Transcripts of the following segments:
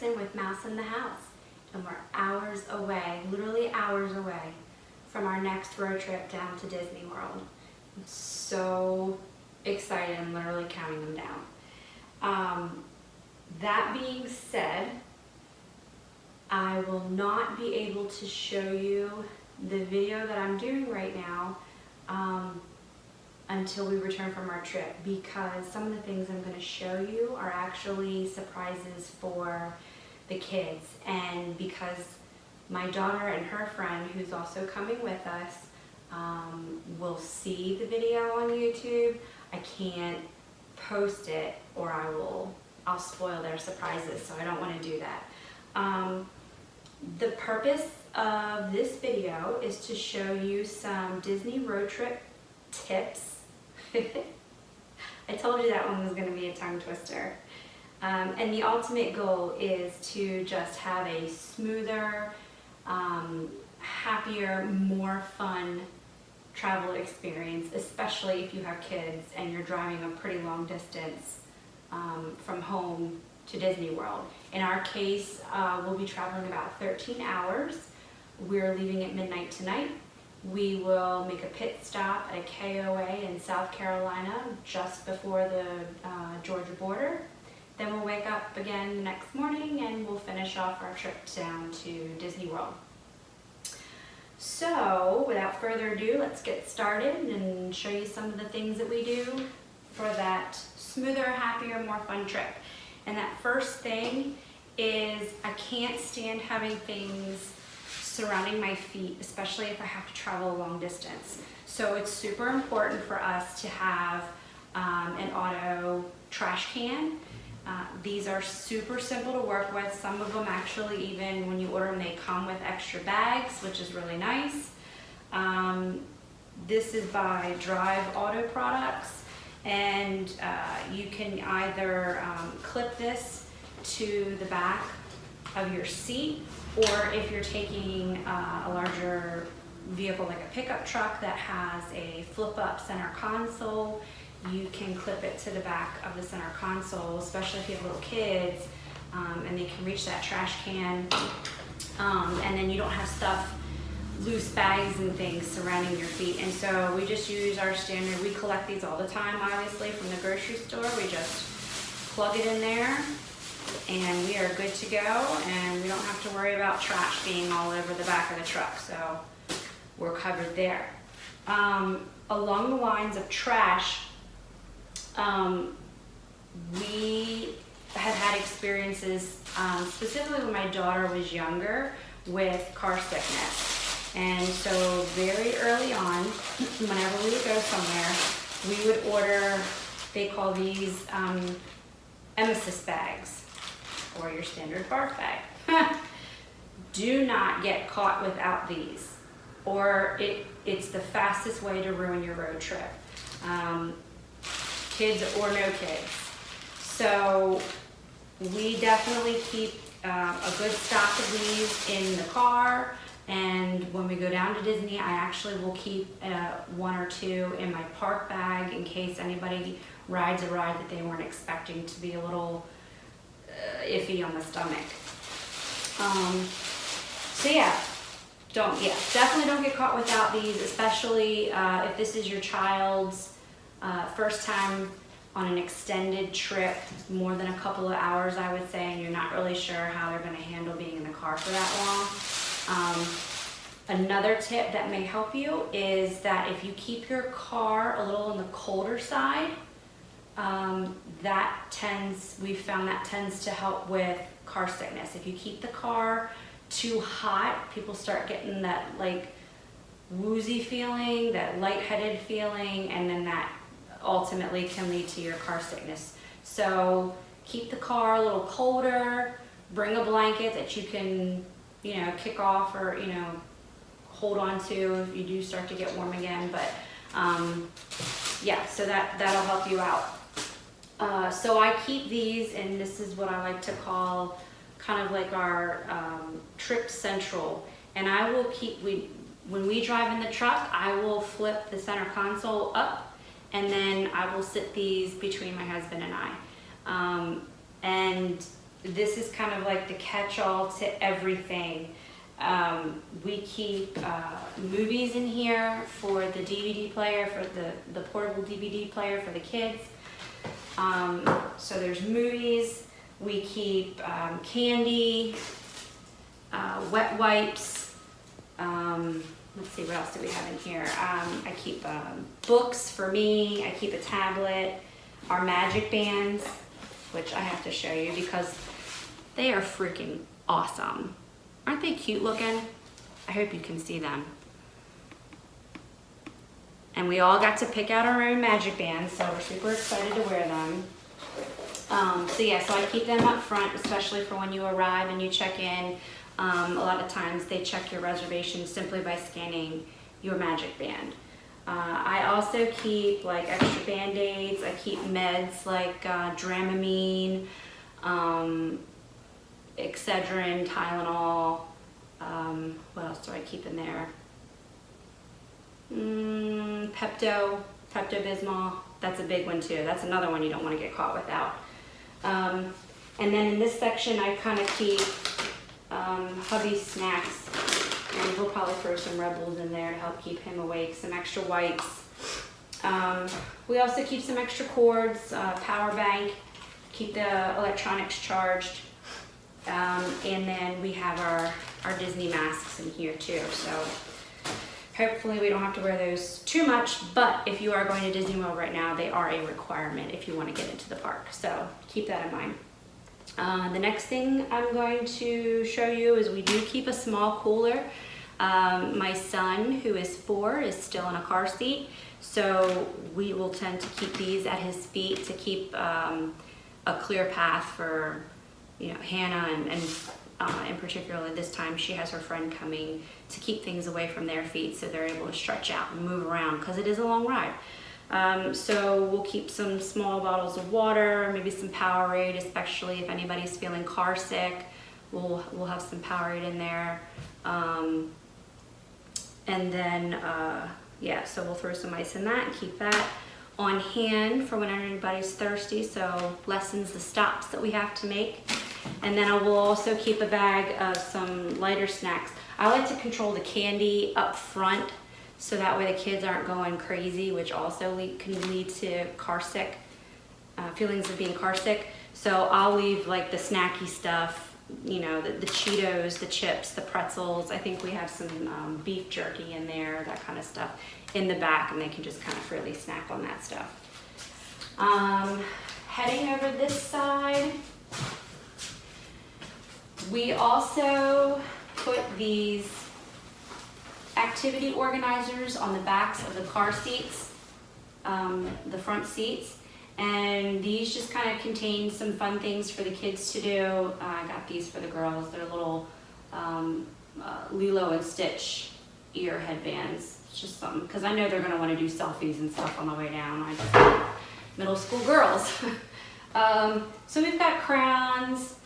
Harrison with Mouse in the House, and we're hours away, literally hours away from our next road trip down to Disney World. I'm so excited, I'm literally counting them down. That being said, I will not be able to show you the video that I'm doing right now until we return from our trip, because some of the things I'm going to show you are actually surprises for the kids, and because my daughter and her friend, who's also coming with us, will see the video on YouTube. I can't post it or I'll spoil their surprises, so I don't want to do that. The purpose of this video is to show you some Disney road trip tips. I told you that one was going to be a tongue twister. And the ultimate goal is to just have a smoother, happier, more fun travel experience, especially if you have kids and you're driving a pretty long distance from home to Disney World. In our case, we'll be traveling about 13 hours. We're leaving at midnight tonight. We will make a pit stop at a KOA in South Carolina just before the Georgia border. Then we'll wake up again the next morning and we'll finish off our trip down to Disney World. So, without further ado, let's get started and show you some of the things that we do for that smoother, happier, more fun trip. And that first thing is I can't stand having things surrounding my feet, especially if I have to travel a long distance. So it's super important for us to have an auto trash can. These are super simple to work with. Some of them actually, even when you order them, they come with extra bags, which is really nice. This is by Drive Auto Products, and you can either clip this to the back of your seat, or if you're taking a larger vehicle like a pickup truck that has a flip-up center console, you can clip it to the back of the center console, especially if you have little kids, and they can reach that trash can, and then you don't have stuff, loose bags and things surrounding your feet. And so we just use our standard, we collect these all the time, obviously, from the grocery store. We just plug it in there, and we are good to go, and we don't have to worry about trash being all over the back of the truck, so we're covered there. Along the lines of trash, we have had experiences, specifically when my daughter was younger, with car sickness. And so very early on, whenever we would go somewhere, we would order, they call these emesis bags, or your standard barf bag. Do not get caught without these, or it's the fastest way to ruin your road trip. Kids or no kids. So we definitely keep a good stock of these in the car, and when we go down to Disney, I actually will keep one or two in my park bag in case anybody rides a ride that they weren't expecting to be a little iffy on the stomach. So yeah, definitely don't get caught without these, especially if this is your child's first time on an extended trip, more than a couple of hours, I would say, and you're not really sure how they're going to handle being in the car for that long. Another tip that may help you is that if you keep your car a little on the colder side, we've found that tends to help with car sickness. If you keep the car too hot, people start getting that like woozy feeling, that lightheaded feeling, and then that ultimately can lead to your car sickness. So keep the car a little colder, bring a blanket that you can, kick off or, hold on to if you do start to get warm again. But yeah, so that'll help you out. So I keep these, and this is what I like to call kind of like our trip central. And I will when we drive in the truck, I will flip the center console up, and then I will sit these between my husband and I. And this is kind of like the catch-all to everything. We keep movies in here for the DVD player, for the portable DVD player for the kids. So there's movies. We keep candy, wet wipes. Let's see, what else do we have in here? I keep books for me. I keep a tablet. Our magic bands, which I have to show you because they are freaking awesome. Aren't they cute looking? I hope you can see them. And we all got to pick out our own magic bands, so we're super excited to wear them. So yeah, so I keep them up front, especially for when you arrive and you check in. A lot of times they check your reservation simply by scanning your magic band. I also keep like extra Band-Aids. I keep meds like Dramamine, Excedrin, Tylenol. What else do I keep in there? Pepto-Bismol. That's a big one too. That's another one you don't want to get caught without. And then in this section I kind of keep hubby's snacks, and we'll probably throw some Red Bulls in there to help keep him awake, some extra wipes. We also keep some extra cords, power bank, keep the electronics charged, and then we have our Disney masks in here too. So hopefully we don't have to wear those too much, but if you are going to Disney World right now, they are a requirement if you want to get into the park. So keep that in mind. The next thing I'm going to show you is we do keep a small cooler. My son, who is 4, is still in a car seat, so we will tend to keep these at his feet to keep a clear path for, you know, Hannah and particularly this time she has her friend coming, to keep things away from their feet so they're able to stretch out and move around because it is a long ride. So we'll keep some small bottles of water, maybe some Powerade, especially if anybody's feeling car sick. We'll have some Powerade in there. And then, yeah, so we'll throw some ice in that and keep that on hand for whenever anybody's thirsty, so lessens the stops that we have to make. And then I will also keep a bag of some lighter snacks. I like to control the candy up front, so that way the kids aren't going crazy, which also can lead to car sick, feelings of being car sick. So I'll leave like the snacky stuff, you know, the Cheetos, the chips, the pretzels. I think we have some beef jerky in there, that kind of stuff, in the back, and they can just kind of freely snack on that stuff. Heading over this side, we also put these activity organizers on the backs of the car seats, the front seats, and these just kind of contain some fun things for the kids to do. I got these for the girls. They're little Lilo and Stitch ear headbands. It's just something, because I know they're going to want to do selfies and stuff on the way down. I just middle school girls. So we've got crayons,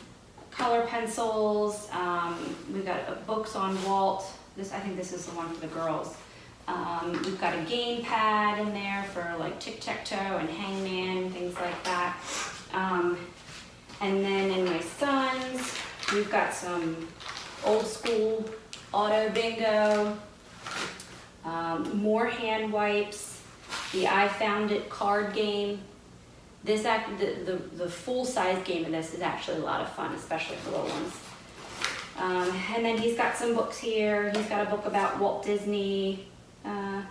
color pencils, we've got books on Walt. I think this is the one for the girls. We've got a game pad in there for like tic-tac-toe and hangman, things like that. And then in my son's, we've got some old school auto bingo, more hand wipes, the I Found It card game. The full-size game of this is actually a lot of fun, especially for little ones. And then he's got some books here. He's got a book about Walt Disney.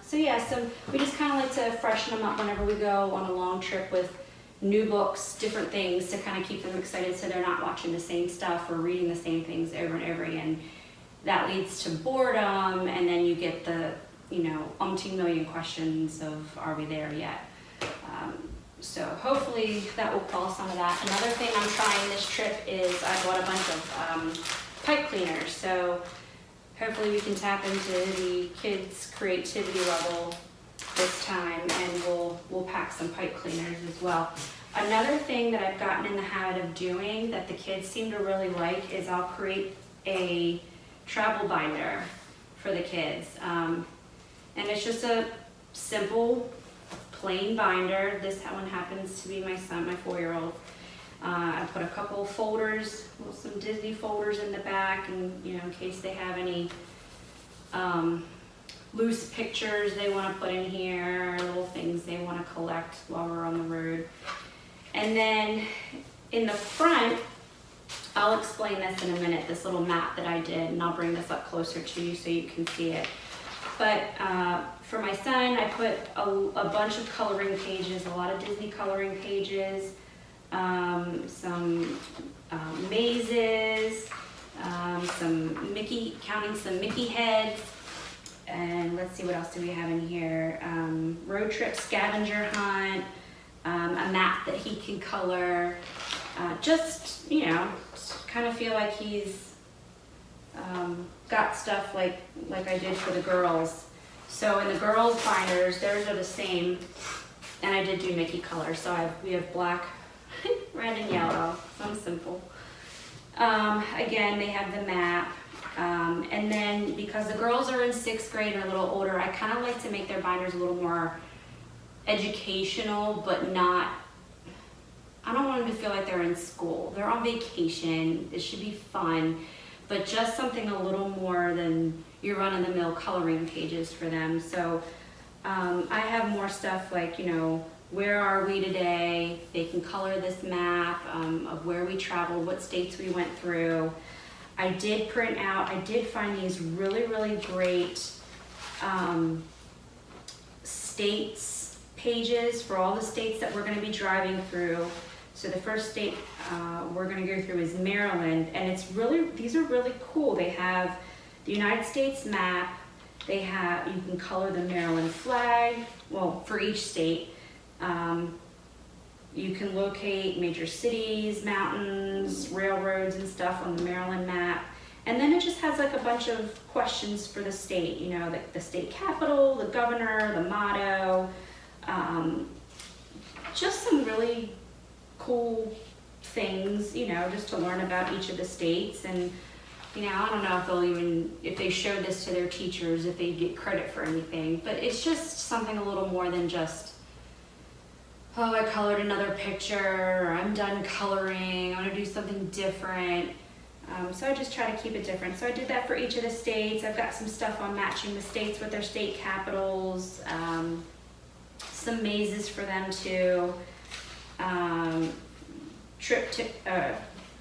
So yeah, so we just kind of like to freshen them up whenever we go on a long trip with new books, different things to kind of keep them excited so they're not watching the same stuff or reading the same things over and over again. That leads to boredom, and then you get the, you know, umpteen million questions of, are we there yet? So hopefully that will quell some of that. Another thing I'm trying this trip is I bought a bunch of pipe cleaners. So hopefully we can tap into the kids' creativity level this time, and we'll pack some pipe cleaners as well. Another thing that I've gotten in the habit of doing that the kids seem to really like is I'll create a travel binder for the kids. And it's just a simple plain binder. This one happens to be my son, my 4-year-old. I put a couple of folders, some Disney folders in the back, and in case they have any loose pictures they want to put in here, little things they want to collect while we're on the road. And then in the front, I'll explain this in a minute, this little map that I did, and I'll bring this up closer to you so you can see it. But for my son, I put a bunch of coloring pages, a lot of Disney coloring pages, some mazes, counting some Mickey heads, and let's see what else do we have in here. Road trip scavenger hunt, a map that he can color, just, kind of feel like he's got stuff like I did for the girls. So in the girls binders, theirs are the same, and I did do Mickey color. So we have black, red, and yellow. Some simple. Again, they have the map. And then because the girls are in 6th grade and a little older, I kind of like to make their binders a little more educational, but not, I don't want them to feel like they're in school. They're on vacation. It should be fun, but just something a little more than your run-of-the-mill coloring pages for them. So I have more stuff like, where are we today? They can color this map of where we traveled, what states we went through. I did find these really, really great states pages for all the states that we're going to be driving through. So the first state we're going to go through is Maryland, and these are really cool. They have the United States map. You can color the Maryland flag, well, for each state. You can locate major cities, mountains, railroads and stuff on the Maryland map. And then it just has like a bunch of questions for the state, like the state capital, the governor, the motto, just some really cool things, just to learn about each of the states. And, I don't know if they show this to their teachers, if they get credit for anything, but it's just something a little more than just, oh, I colored another picture, or I'm done coloring, I want to do something different. So I just try to keep it different. So I did that for each of the states. I've got some stuff on matching the states with their state capitals, some mazes for them too.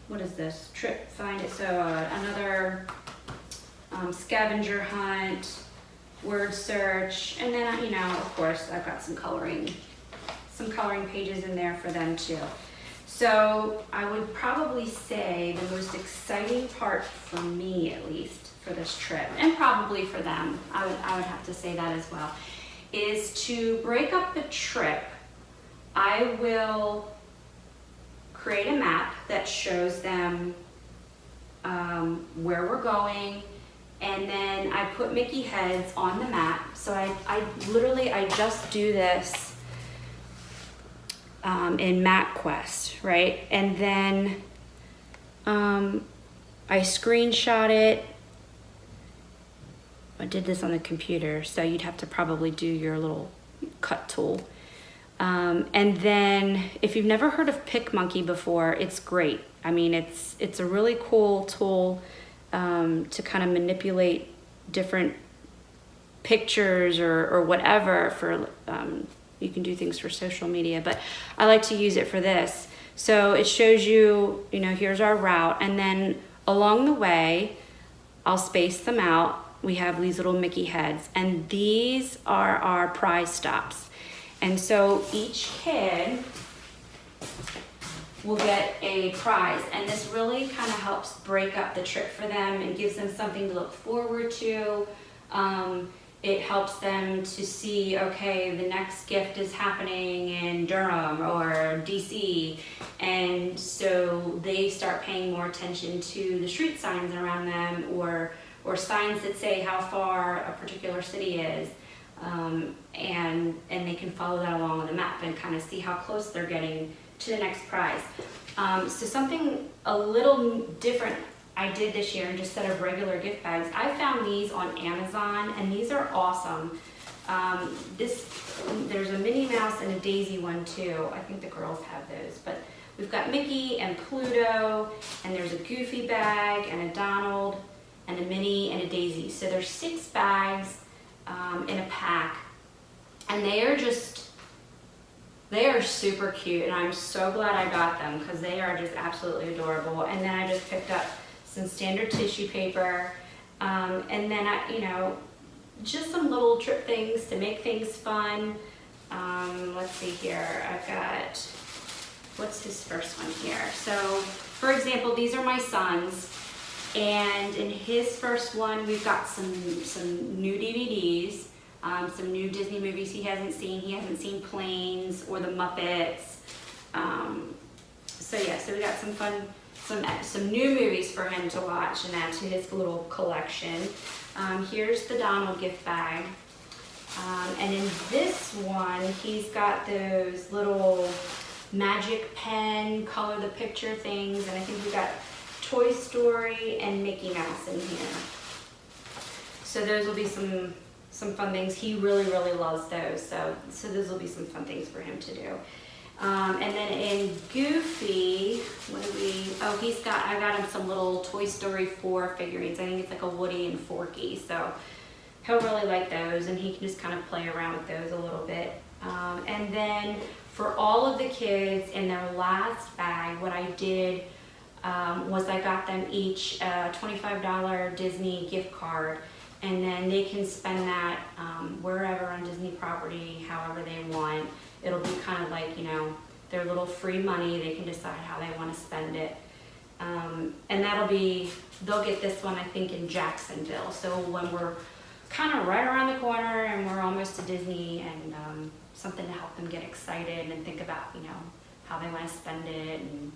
What is this? Trip, find it. So another scavenger hunt, word search, and then, of course, I've got some coloring pages in there for them too. So I would probably say the most exciting part for me, at least, for this trip, and probably for them, I would have to say that as well, is to break up the trip. I will create a map that shows them where we're going, and then I put Mickey heads on the map. So I just do this in MapQuest, right? And then I screenshot it. I did this on the computer, so you'd have to probably do your little cut tool. And then if you've never heard of PicMonkey before, it's great. I mean, it's a really cool tool to kind of manipulate different pictures or whatever for, you can do things for social media, but I like to use it for this. So it shows you, here's our route, and then along the way, I'll space them out. We have these little Mickey heads, and these are our prize stops. And so each kid will get a prize, and this really kind of helps break up the trip for them and gives them something to look forward to. It helps them to see, okay, the next gift is happening in Durham or DC, and so they start paying more attention to the street signs around them, or signs that say how far a particular city is. And they can follow that along on the map and kind of see how close they're getting to the next prize. So something a little different I did this year, instead of regular gift bags, I found these on Amazon, and these are awesome. There's a Minnie Mouse and a Daisy one too. I think the girls have those, but we've got Mickey and Pluto, and there's a Goofy bag, and a Donald, and a Minnie, and a Daisy. So there's 6 bags in a pack, and they are super cute, and I'm so glad I got them because they are just absolutely adorable. And then I just picked up some standard tissue paper, and then just some little trip things to make things fun. Let's see here, I've got, what's his first one here? So, for example, these are my sons, and in his first one, we've got some new DVDs, some new Disney movies he hasn't seen. He hasn't seen Planes or the Muppets. So yeah, so we got some fun, some new movies for him to watch and add to his little collection. Here's the Donald gift bag. And in this one, he's got those little magic pen, color the picture things, and I think we got Toy Story and Mickey Mouse in here. So those will be some fun things. He really loves those, so those will be some fun things for him to do. And then in Goofy, I got him some little Toy Story 4 figurines. I think it's like a Woody and Forky, so he'll really like those, and he can just kind of play around with those a little bit. And then for all of the kids in their last bag, what I did was I got them each a $25 Disney gift card, and then they can spend that wherever on Disney property, however they want. It'll be kind of like, their little free money. They can decide how they want to spend it. And they'll get this one, I think, in Jacksonville. So when we're kind of right around the corner and we're almost to Disney, and something to help them get excited and think about, how they want to spend it. And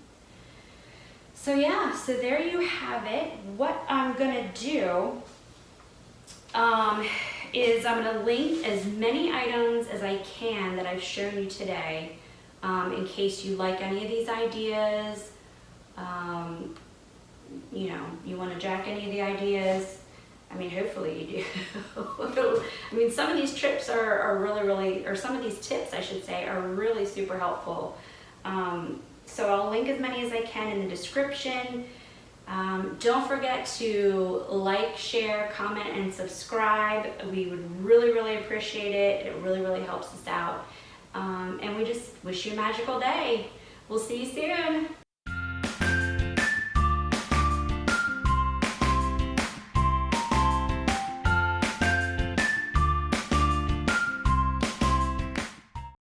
so yeah, so there you have it. What I'm gonna do is I'm gonna link as many items as I can that I've shown you today, in case you like any of these ideas, you want to jack any of the ideas. I mean, hopefully you do. Some of these trips are really, or some of these tips, I should say, are really super helpful. So I'll link as many as I can in the description. Don't forget to like, share, comment, and subscribe. We would really appreciate it. It really helps us out. And we just wish you a magical day. We'll see you soon.